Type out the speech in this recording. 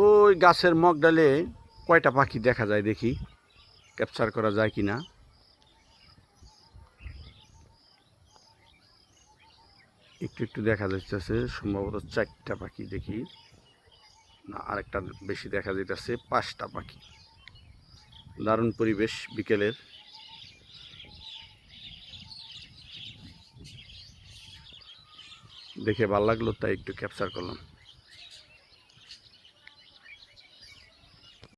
ওই গাছের মগডালে কয়টা পাখি দেখা যায় দেখি, ক্যাপচার করা যায় কি না। একটু একটু দেখা যাচ্ছে, সম্ভবত 4টা পাখি দেখি, না আরেকটা বেশি দেখা যাইতেছে, 5টা পাখি। দারুণ পরিবেশ বিকেলের। দেখে ভালো লাগলো, তাই একটু ক্যাপচার করলাম।